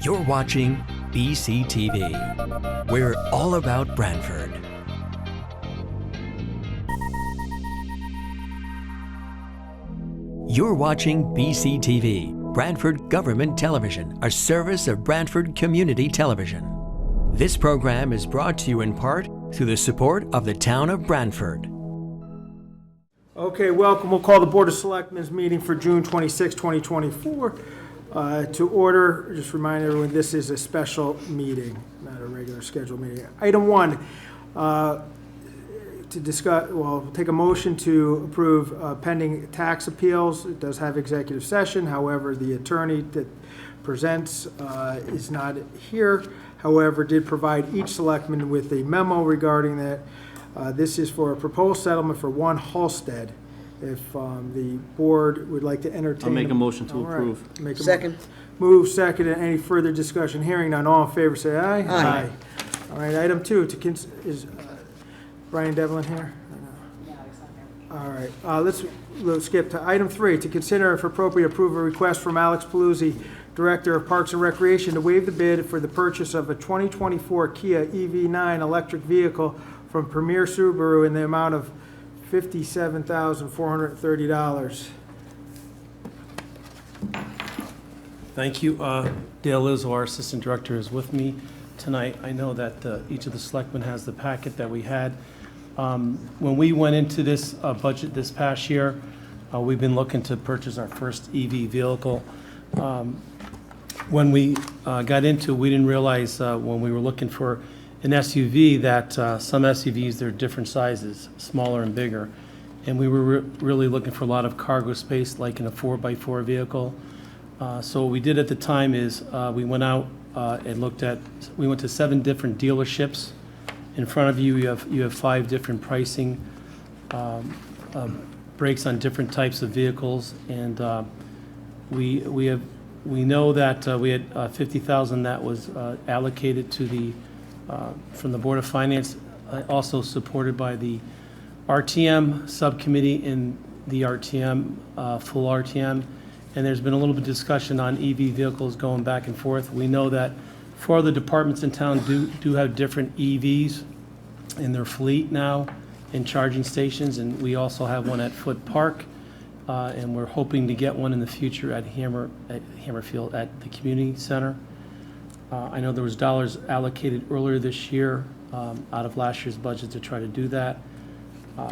You're watching BCTV. We're all about Brantford. You're watching BCTV, Brantford Government Television, a service of Brantford Community Television. This program is brought to you in part through the support of the town of Brantford. Okay, welcome. We'll call the Board of Selectmen's meeting for June 26, 2024 to order. Just remind everyone this is a special meeting, not a regular scheduled meeting. Item 1, to discuss, well, we'll take a motion to approve pending tax appeals. It does have executive session. However, the attorney that presents is not here. However, did provide each selectman with a memo regarding that. This is for a proposed settlement for one Halsted. If the board would like to entertain. I'll make a motion to approve. Second. Move second. And any further discussion? Hearing none. All in favor, say aye. Aye. All right. Item 2. Is Brian Devlin here? No, he's not here. All right. Let's skip to item 3. To consider if appropriate approve a request from Alex Paluzzi, Director of Parks and Recreation, to waive the bid for the purchase of a 2024 Kia EV9 electric vehicle from Premier Subaru in the amount of $57,430. Thank you. Dale Izzo, our Assistant Director, is with me tonight. I know that each of the selectmen has the packet that we had. When we went into this budget this past year, we've been looking to purchase our first EV vehicle. When we got into it, we didn't realize when we were looking for an SUV that some SUVs, they're different sizes, smaller and bigger. And we were really looking for a lot of cargo space, like in a 4x4 vehicle. So what we did at the time is we went out and we went to 7 different dealerships. In front of you, you have 5 different pricing breaks on different types of vehicles. And we know that we had $50,000 that was allocated to the from the Board of Finance, also supported by the RTM subcommittee in the RTM, full RTM. And there's been a little bit of discussion on EV vehicles going back and forth. We know that 4 other departments in town do have different EVs in their fleet now in charging stations, and we also have one at Foot Park, and we're hoping to get one in the future at Hammerfield at the community center. I know there was dollars allocated earlier this year out of last year's budget to try to do that.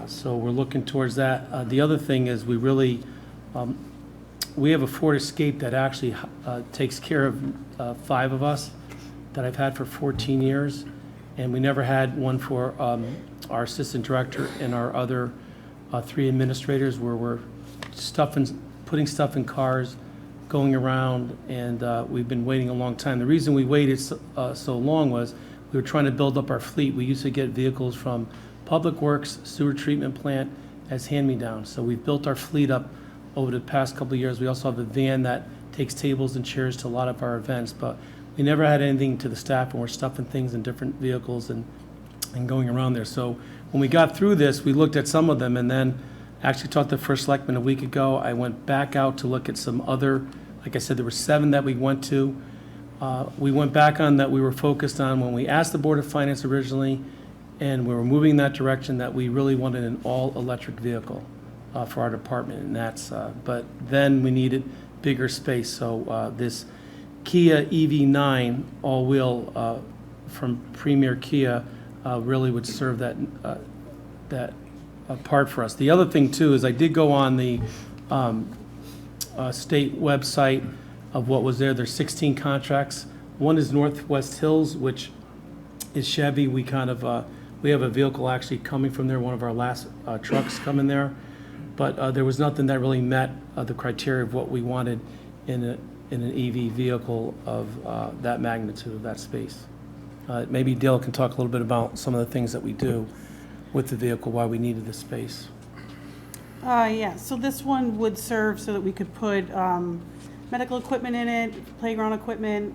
So we're looking towards that. The other thing is we have a Ford Escape that actually takes care of 5 of us that I've had for 14 years. And we never had one for our assistant director and our other 3 administrators, where we're putting stuff in cars, going around, and we've been waiting a long time. The reason we waited so long was we were trying to build up our fleet. We used to get vehicles from Public Works, sewer treatment plant as hand-me-downs. So we've built our fleet up over the past couple of years. We also have a van that takes tables and chairs to a lot of our events, but we never had anything to the staff, and we're stuffing things in different vehicles and going around there. So when we got through this, we looked at some of them, and then actually talked to the first selectman a week ago. I went back out to look at some other, like I said, there were 7 that we went to. We went back on that we were focused on when we asked the Board of Finance originally, and we were moving in that direction, that we really wanted an all-electric vehicle for our department, and that's, but then we needed bigger space. So this Kia EV9 all-wheel from Premier Kia really would serve that part for us. The other thing too is I did go on the state website of what was there. There's 16 contracts. One is Northwest Hills, which is Chevy. We kind of we have a vehicle actually coming from there. One of our last trucks coming there, but there was nothing that really met the criteria of what we wanted in an EV vehicle of that magnitude, of that space. Maybe Dale can talk a little bit about some of the things that we do with the vehicle, why we needed the space. Yeah, so this one would serve so that we could put medical equipment in it, playground equipment,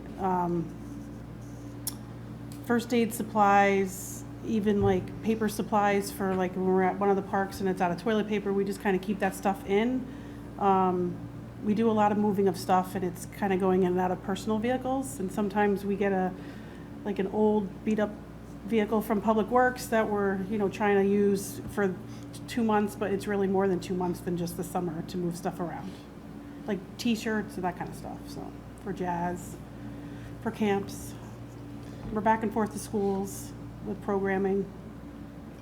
first aid supplies, even like paper supplies for like when we're at one of the parks and it's out of toilet paper, we just kind of keep that stuff in. we do a lot of moving of stuff, and it's kind of going in and out of personal vehicles, and sometimes we get like an old beat-up vehicle from Public Works that we're, trying to use for 2 months, but it's really more than 2 months than just the summer to move stuff around. Like T-shirts and that kind of stuff, so, for jazz, for camps. We're back and forth to schools with programming.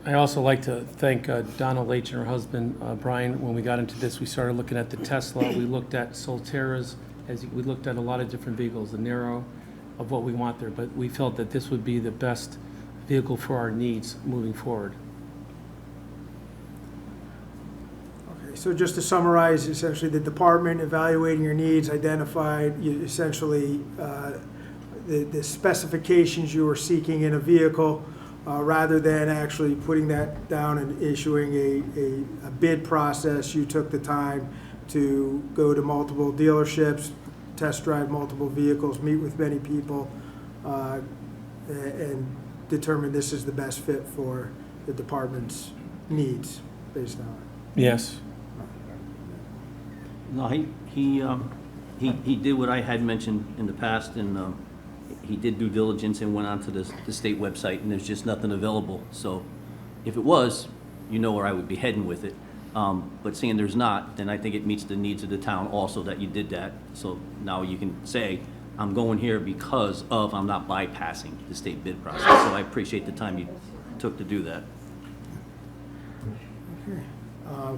I also like to thank Donna Leach and her husband, Brian. When we got into this, we started looking at the Tesla. We looked at Solterras, we looked at a lot of different vehicles, the Nero, of what we want there. But we felt that this would be the best vehicle for our needs moving forward. Okay, so just to summarize, essentially the department evaluating your needs identified essentially the specifications you were seeking in a vehicle, rather than actually putting that down and issuing a bid process. You took the time to go to multiple dealerships, test drive multiple vehicles, meet with many people, and determine this is the best fit for the department's needs based on it. Yes. No, he did what I had mentioned in the past, and he did due diligence and went onto the state website, and there's just nothing available. So if it was, where I would be heading with it. But seeing there's not, then I think it meets the needs of the town also that you did that. So now you can say, I'm going here because of, I'm not bypassing the state bid process. So I appreciate the time you took to do that. Okay.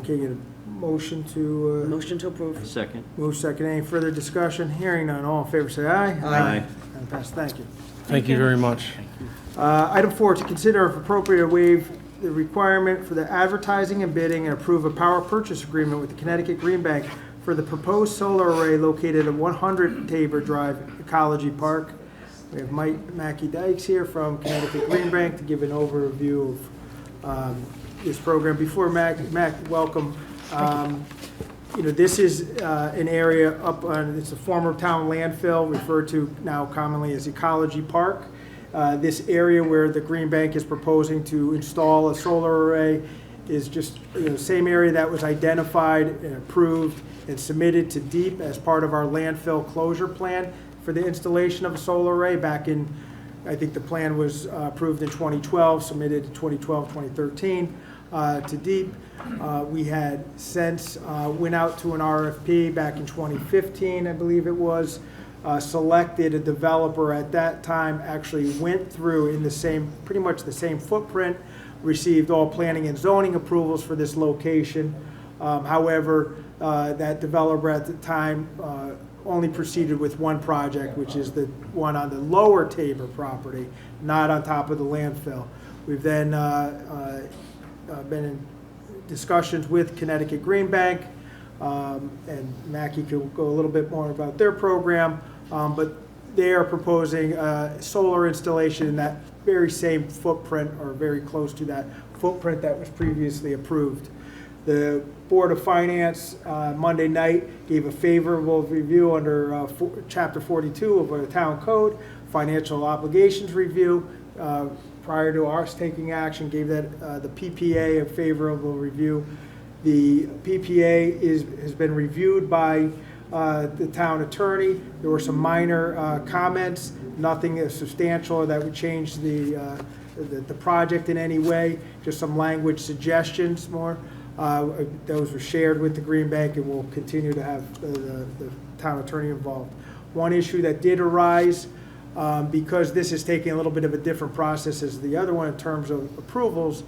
Can you get a motion to? Motion to approve. Second. Move second. Any further discussion? Hearing none. All in favor say aye. Aye. And pass. Thank you. Thank you very much. Item 4, to consider if appropriate to waive the requirement for the advertising and bidding and approve a power purchase agreement with the Connecticut Green Bank for the proposed solar array located at 100 Tabor Drive, Ecology Park. We have Mike Mackey Dykes here from Connecticut Green Bank to give an overview of this program. Before Mac, welcome. This is an area up on, it's a former town landfill referred to now commonly as Ecology Park. This area where the Green Bank is proposing to install a solar array is just the same area that was identified and approved and submitted to DEEP as part of our landfill closure plan for the installation of a solar array back in, I think the plan was approved in 2012, submitted in 2012, 2013 to DEEP. We had since went out to an RFP back in 2015, I believe it was, selected a developer at that time, actually went through in the same, pretty much the same footprint, received all planning and zoning approvals for this location. However, that developer at the time only proceeded with one project, which is the one on the lower Tabor property, not on top of the landfill. We've then been in discussions with Connecticut Green Bank, and Mackie can go a little bit more about their program, but they are proposing solar installation in that very same footprint, or very close to that footprint that was previously approved. The Board of Finance Monday night gave a favorable review under Chapter 42 of our town code, financial obligations review. Prior to us taking action, gave that the PPA a favorable review. The PPA has been reviewed by the town attorney. There were some minor comments, nothing substantial that would change the project in any way, just some language suggestions more. Those were shared with the Green Bank, and we'll continue to have the town attorney involved. One issue that did arise, because this is taking a little bit of a different process as the other one in terms of approvals,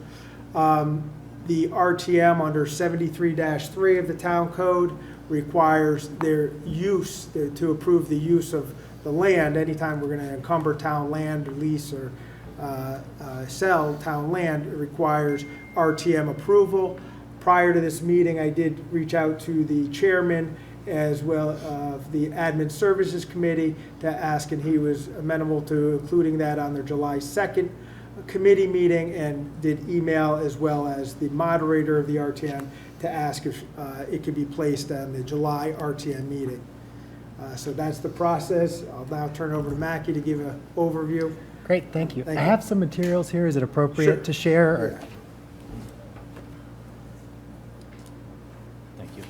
the RTM under 73-3 of the town code requires their use, to approve the use of the land. Anytime we're going to encumber town land, or lease, or sell town land, it requires RTM approval. Prior to this meeting, I did reach out to the chairman as well of the Admin Services Committee to ask, and he was amenable to including that on their July 2nd committee meeting, and did email as well as the moderator of the RTM to ask if it could be placed on the July RTM meeting. So that's the process. I'll now turn over to Mackie to give an overview. Great, thank you. Thank I you. have some materials here. Is it appropriate Sure. to share? Or? Thank you.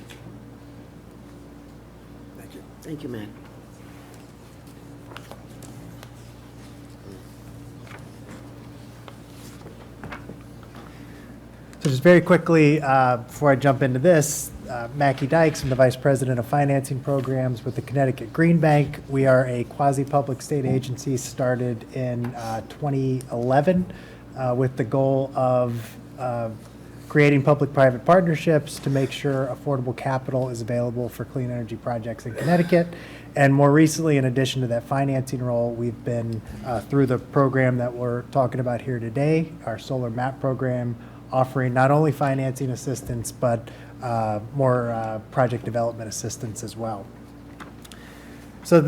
Thank you, Matt. So just very quickly, before I jump into this, Mackie Dykes, I'm the Vice President of Financing Programs with the Connecticut Green Bank. We are a quasi-public state agency started in 2011 with the goal of creating public-private partnerships to make sure affordable capital is available for clean energy projects in Connecticut. And more recently, in addition to that financing role, we've been through the program that we're talking about here today, our Solar MAP program, offering not only financing assistance, but more project development assistance as well. So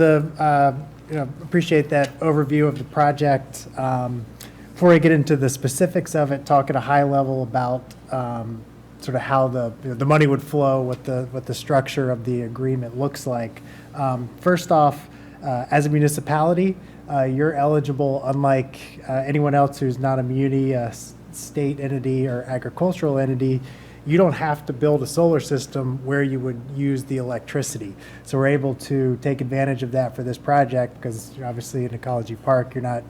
appreciate that overview of the project. Before I get into the specifics of it, talk at a high level about sort of how the money would flow, what the structure of the agreement looks like. First off, as a municipality, you're eligible, unlike anyone else who's not a muni, a state entity, or agricultural entity. You don't have to build a solar system where you would use the electricity. So we're able to take advantage of that for this project because obviously in Ecology Park, you're not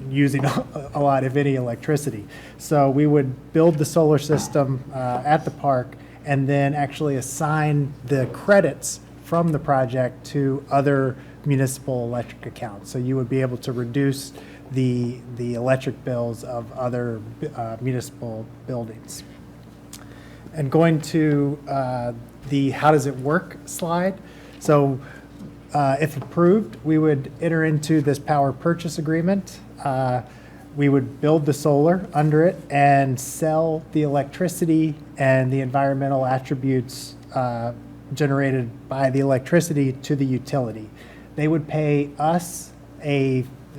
using a lot, if any, electricity. So we would build the solar system at the park and then actually assign the credits from the project to other municipal electric accounts. So you would be able to reduce the electric bills of other municipal buildings. And going to the how does it work slide. So if approved, we would enter into this power purchase agreement. We would build the solar under it and sell the electricity and the environmental attributes generated by the electricity to the utility. They would pay us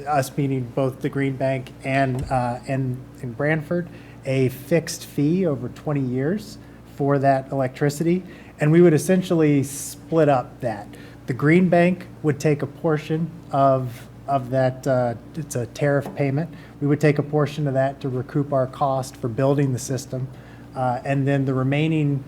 us meaning both the Green Bank and in Branford, a fixed fee over 20 years for that electricity, and we would essentially split up that. The Green Bank would take a portion of that, it's a tariff payment. We would take a portion of that to recoup our cost for building the system, and then the remaining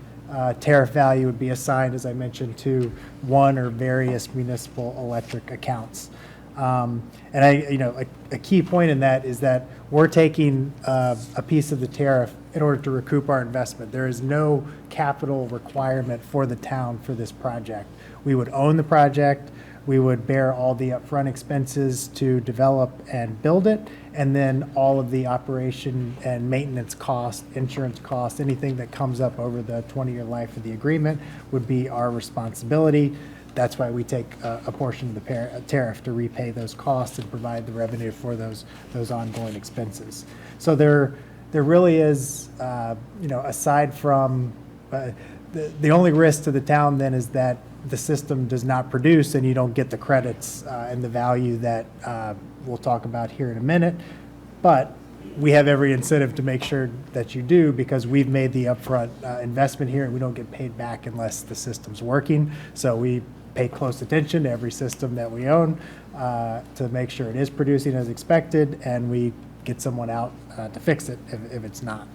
tariff value would be assigned, as I mentioned, to one or various municipal electric accounts. And a key point in that is that we're taking a piece of the tariff in order to recoup our investment. There is no capital requirement for the town for this project. We would own the project. We would bear all the upfront expenses to develop and build it, and then all of the operation and maintenance costs, insurance costs, anything that comes up over the 20-year life of the agreement would be our responsibility. That's why we take a portion of the tariff to repay those costs and provide the revenue for those ongoing expenses. So there really is, aside from the only risk to the town then is that the system does not produce and you don't get the credits and the value that we'll talk about here in a minute. But we have every incentive to make sure that you do, because we've made the upfront investment here and we don't get paid back unless the system's working. So we pay close attention to every system that we own to make sure it is producing as expected, and we get someone out to fix it if it's not.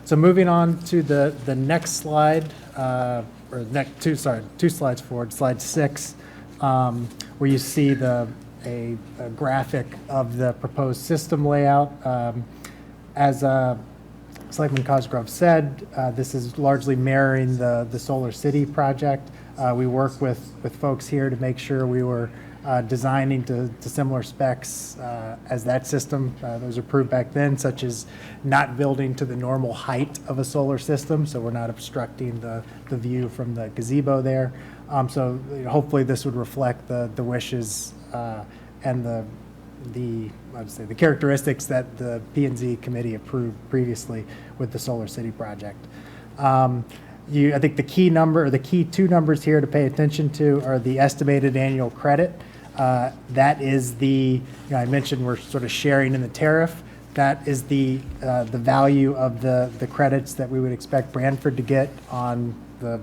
So moving on to the next slide, or next two slides forward, slide 6, where you see a graphic of the proposed system layout. As Selectman Cosgrove said, this is largely mirroring the Solar City project. We work with folks here to make sure we were designing to similar specs as that system. Those were approved back then, such as not building to the normal height of a solar system, so we're not obstructing the view from the gazebo there. So hopefully this would reflect the wishes and the characteristics that the P&Z committee approved previously with the Solar City project. I think the key number, or the key two numbers here to pay attention to, are the estimated annual credit. That is I mentioned we're sort of sharing in the tariff. That is the value of the credits that we would expect Branford to get on the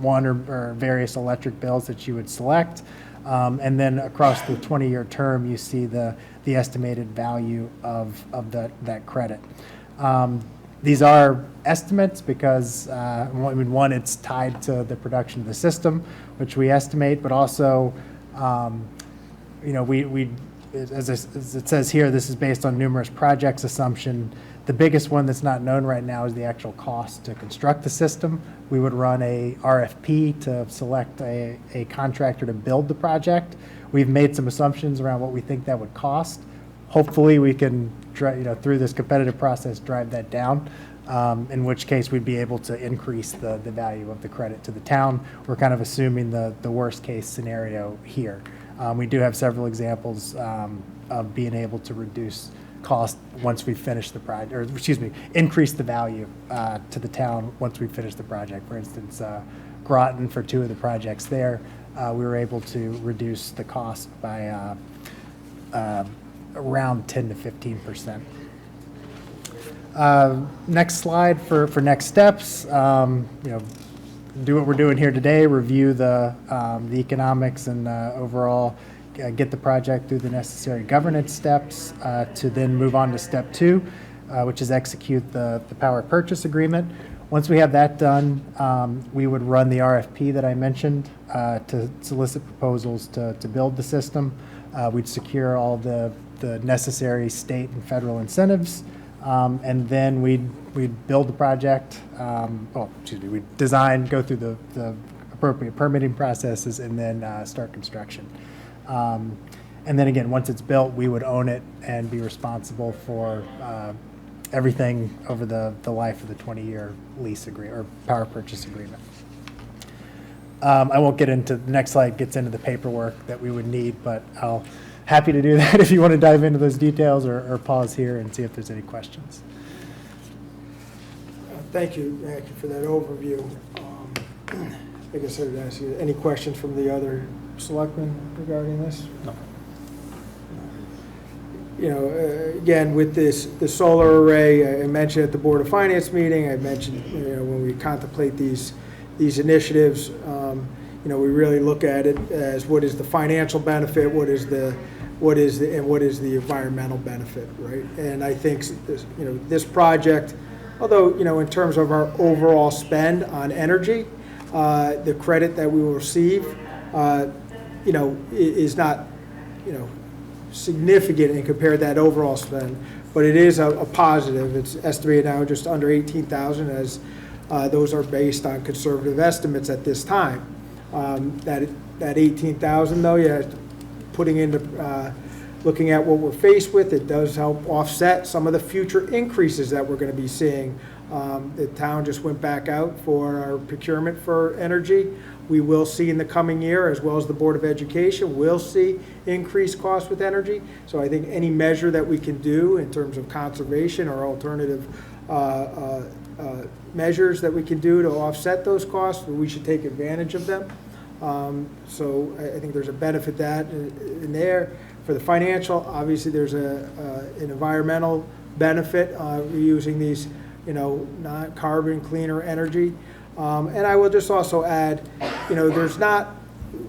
one or various electric bills that you would select. And then across the 20-year term, you see the estimated value of that credit. These are estimates because, one, it's tied to the production of the system, which we estimate, but also, as it says here, this is based on numerous projects assumption. The biggest one that's not known right now is the actual cost to construct the system. We would run a RFP to select a contractor to build the project. We've made some assumptions around what we think that would cost. Hopefully, we can, through this competitive process, drive that down, in which case we'd be able to increase the value of the credit to the town. We're kind of assuming the worst case scenario here. We do have several examples of being able to reduce cost once we finish the project, or increase the value to the town once we finish the project. For instance, Groton, for 2 of the projects there, we were able to reduce the cost by around 10 to 15%. Next slide for next steps. Do what we're doing here today, review the economics and overall get the project through the necessary governance steps to then move on to step 2, which is execute the power purchase agreement. Once we have that done, we would run the RFP that I mentioned to solicit proposals to build the system. We'd secure all the necessary state and federal incentives, and then we'd build the project. We'd design, go through the appropriate permitting processes, and then start construction. And then again, once it's built, we would own it and be responsible for everything over the life of the 20-year lease agreement or power purchase agreement. I won't get into, the next slide gets into the paperwork that we would need, but I'll happy to do that if you want to dive into those details, or pause here and see if there's any questions. Thank you for that overview. I guess I would ask you, any questions from the other selectmen regarding this? No. Again, with the solar array, I mentioned at the Board of Finance meeting, I mentioned, when we contemplate these initiatives, we really look at it as what is the financial benefit, what is the environmental benefit, right? And I think this project, although in terms of our overall spend on energy, the credit that we will receive, is not significant and compare that overall spend, but it is a positive. It's estimated now just under 18,000, as those are based on conservative estimates at this time. That 18,000 though, putting into looking at what we're faced with, it does help offset some of the future increases that we're going to be seeing. The town just went back out for our procurement for energy. We will see in the coming year, as well as the Board of Education, will see increased costs with energy. So I think any measure that we can do in terms of conservation or alternative measures that we can do to offset those costs, we should take advantage of them. So I think there's a benefit that in there. For the financial, obviously there's an environmental benefit using these, not carbon cleaner energy. And I will just also add, there's not,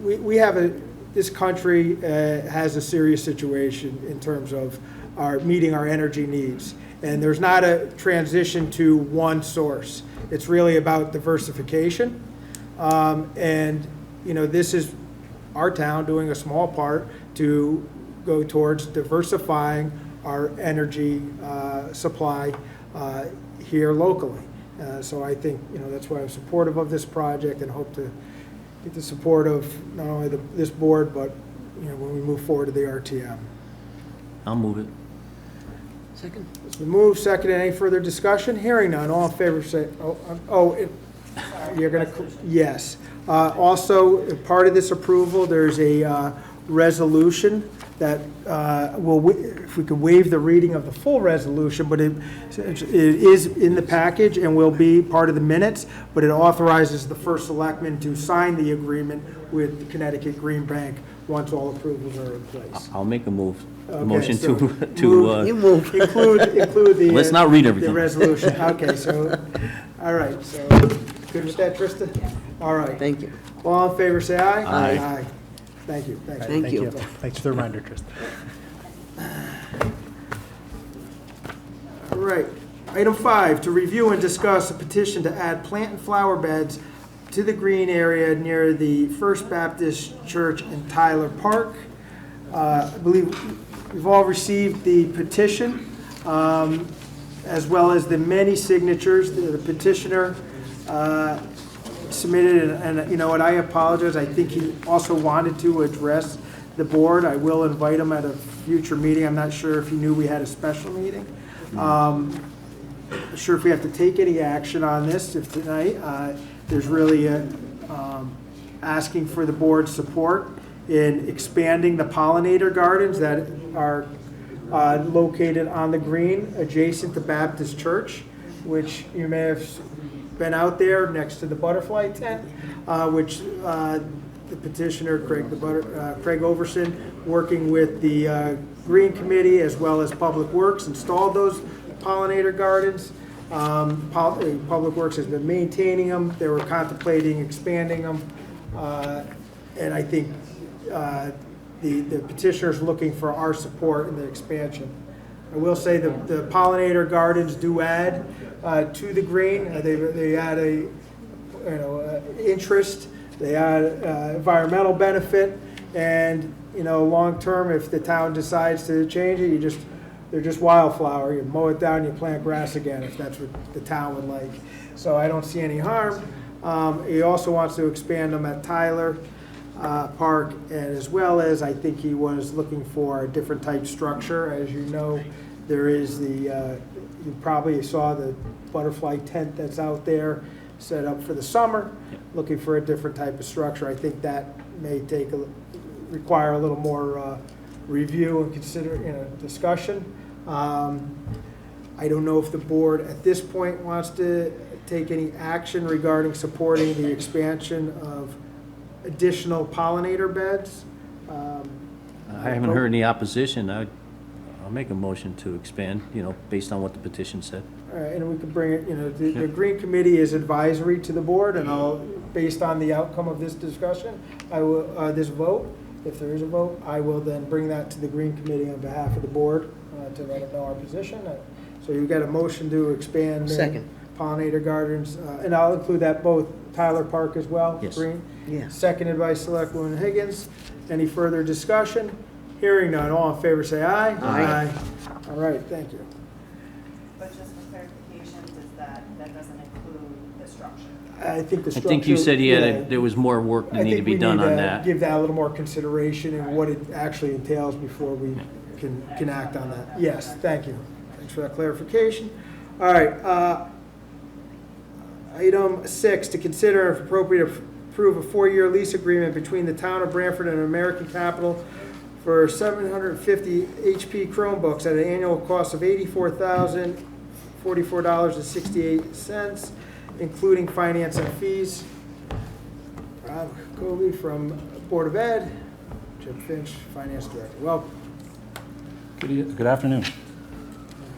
we have this country has a serious situation in terms of meeting our energy needs. And there's not a transition to one source. It's really about diversification. And, this is our town doing a small part to go towards diversifying our energy supply here locally. So I think, that's why I'm supportive of this project and hope to get the support of not only this board, but, when we move forward to the RTM. I'll move it. Second. It's been moved, seconded. Any further discussion? Hearing none. All in favor say, you're going to, yes. Also, part of this approval, there's a resolution that if we could waive the reading of the full resolution, but it is in the package and will be part of the minutes, but it authorizes the first selectman to sign the agreement with the Connecticut Green Bank once all approvals are in place. I'll make a move. Okay, Motion so to include the. Let's not read everything. The resolution. Okay, so, all right, so, good with that, Trista? All right. Thank you. All in favor, say aye. Aye. Thank you. Thanks. Thank you. Thanks for the reminder, Tristan. All right. Item 5, to review and discuss a petition to add plant and flower beds to the green area near the First Baptist Church in Tyler Park. I believe we've all received the petition, as well as the many signatures. The petitioner submitted, and you know what, I apologize. I think he also wanted to address the board. I will invite him at a future meeting. I'm not sure if he knew we had a special meeting. Not sure if we have to take any action on this if tonight. There's really asking for the board's support in expanding the pollinator gardens that are located on the green adjacent to Baptist Church, which you may have been out there next to the butterfly tent, which the petitioner, Craig Overson, working with the Green Committee as well as Public Works, installed those pollinator gardens. Public Works has been maintaining them. They were contemplating expanding them. And I think the petitioner's looking for our support in the expansion. I will say the pollinator gardens do add to the green. They add a interest. They add environmental benefit, and long term, if the town decides to change it, they're just wildflower. You mow it down, you plant grass again, if that's what the town would like. So I don't see any harm. He also wants to expand them at Tyler Park, and as well as I think he was looking for a different type structure. As you know, there is you probably saw the butterfly tent that's out there set up for the summer, looking for a different type of structure. I think that may require a little more review and discussion. I don't know if the board at this point wants to take any action regarding supporting the expansion of additional pollinator beds. I haven't heard any opposition. I'll make a motion to expand, based on what the petition said. All right, and we could bring it, the Green Committee is advisory to the board, and based on the outcome of this discussion, I will, this vote, if there is a vote, I will then bring that to the Green Committee on behalf of the board to let them know our position. So you've got a motion to expand Second. Pollinator gardens, and I'll include that both Tyler Park as well, Yes. Green. Yes. Seconded by Selectwoman Higgins. Any further discussion? Hearing none, all in favor say aye. Aye. All right, thank you. But just for clarification, that doesn't include the structure? I think the I structure. think you said yeah, there was more work that I needed to think be we done need on to that. give that a little more consideration and what it actually entails before we can act on that. Yes, thank you. Thanks for that clarification. All right, item 6, to consider if appropriate approve a 4-year lease agreement between the town of Branford and American Capital for 750 HP Chromebooks at an annual cost of $84,044.68, including finance and fees. Rob Colby from Board of Ed, Jim Finch, Finance Director. Welcome. Good afternoon.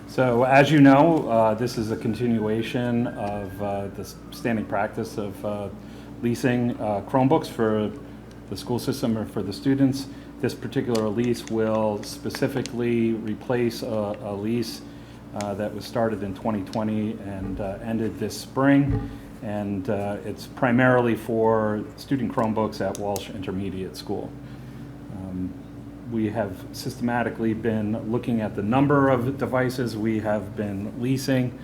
So as you know, this is a continuation of the standing practice of leasing Chromebooks for the school system or for the students. This particular lease will specifically replace a lease that was started in 2020 and ended this spring. And it's primarily for student Chromebooks at Walsh Intermediate School. We have systematically been looking at the number of devices we have been leasing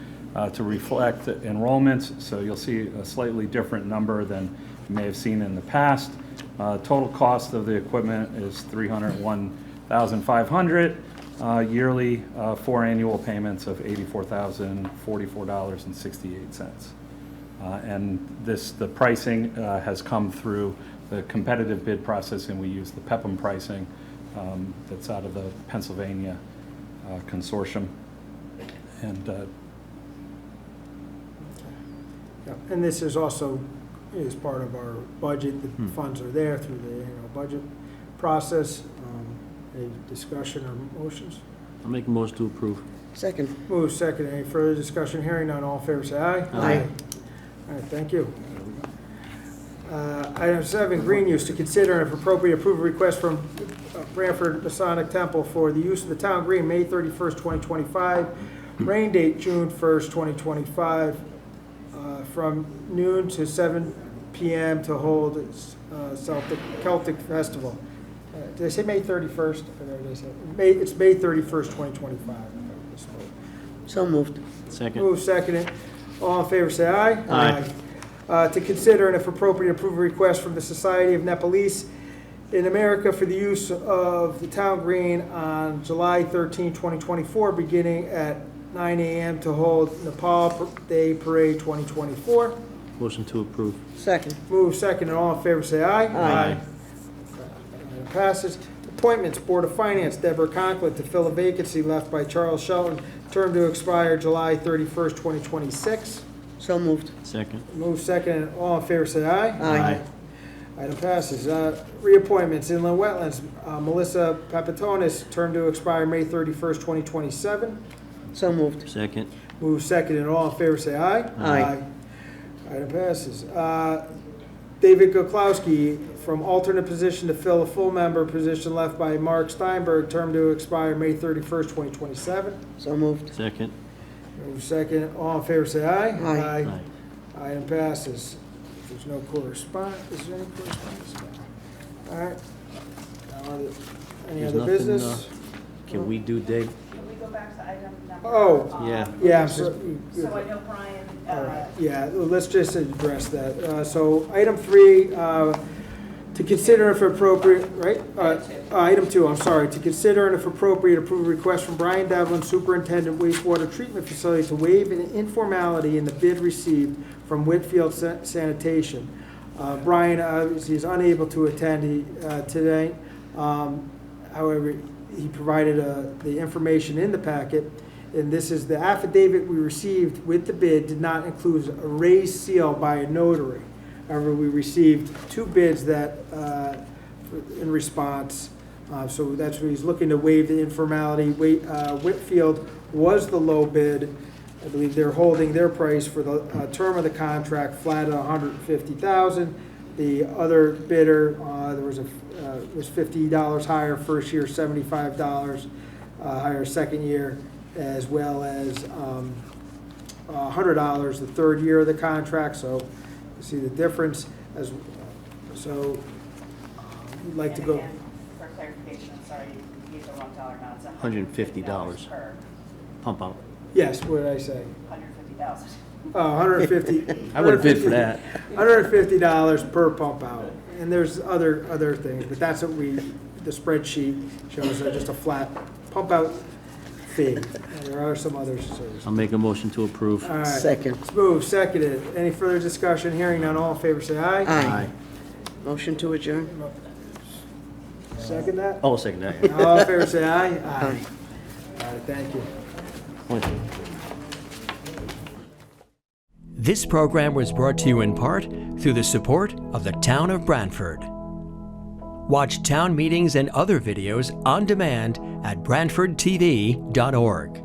to reflect enrollments. So you'll see a slightly different number than you may have seen in the past. Total cost of the equipment is $301,500. Yearly, 4 annual payments of $84,044.68. And the pricing has come through the competitive bid process, and we use the PEPM pricing that's out of the Pennsylvania consortium. And And this is also part of our budget. The funds are there through the annual budget process. Any discussion or motions? I'll make a motion to approve. Second. Move second. Any further discussion? Hearing none. All in favor say aye. Aye. All right, thank you. Item 7, green use, to consider and if appropriate approve a request from Branford Masonic Temple for the use of the town green May 31st, 2025 Rain date, June 1st, 2025, from noon to 7 PM to hold Celtic Festival. Did I say May 31st? Or did I say, it's May 31st, 2025. So moved. Second. Move seconded. All in favor, say aye. Aye. To consider and if appropriate, approve a request from the Society of Nepalese in America for the use of the town green on July 13, 2024, beginning at 9 a.m. to hold Nepal Day Parade 2024. Motion to approve. Second. Move second, and all in favor say aye. Aye. Item passes. Appointments, Board of Finance, Deborah Conklin to fill a vacancy left by Charles Shelton, term to expire July 31st, 2026. So moved. Second. Move second, and all in favor say aye. Aye. Item passes. Reappointments, Inland Wetlands, Melissa Papatonis, term to expire May 31st, 2027. So moved. Second. Move second, and all in favor say aye. Aye. Item passes. David Goklowski, from alternate position to fill a full member position left by Mark Steinberg, term to expire May 31st, 2027. So moved. Second. Move second, all in favor say aye. Aye. Aye. Item passes. If there's no correspondence, is there any correspondence? No. All right. Any There's other nothing, business? Can we do Dave? Can we go back to item number? Oh, Yeah. Yeah, I'm sorry. So I know Brian, All right, yeah, well, let's just address that. So item 3, to consider if appropriate, right? Item 2, I'm sorry, to consider and if appropriate, approve a request from Brian Devlin, Superintendent Wastewater Treatment Facility, to waive an informality in the bid received from Whitfield Sanitation. Brian is unable to attend today. However, he provided the information in the packet, and this is the affidavit we received with the bid did not include a raised seal by a notary. However, we received 2 bids that, in response, so that's what he's looking to waive the informality. Whitfield was the low bid. I believe they're holding their price for the term of the contract flat at $150,000. The other bidder, there was $50 higher first year, $75 higher second year, as well as $100 the third year of the contract. So you see the difference. So you'd like to go. And for clarification, I'm sorry, you gave the wrong dollar amount. It's $150 per Pump out. Yes, what did I say? 150,000. 150. I would have bid for that. $150 per pump out. And there's other things, but that's what the spreadsheet shows, just a flat pump out fee. And there are some other services. I'll make a motion to approve. All right. Second. It's moved, seconded. Any further discussion? Hearing none, all in favor say aye. Aye. Motion to adjourn? Second that? Oh, second that. All in favor say aye. Aye. All right, thank you. This program was brought to you in part through the support of the Town of Brantford. Watch town meetings and other videos on demand at BrantfordTV.org.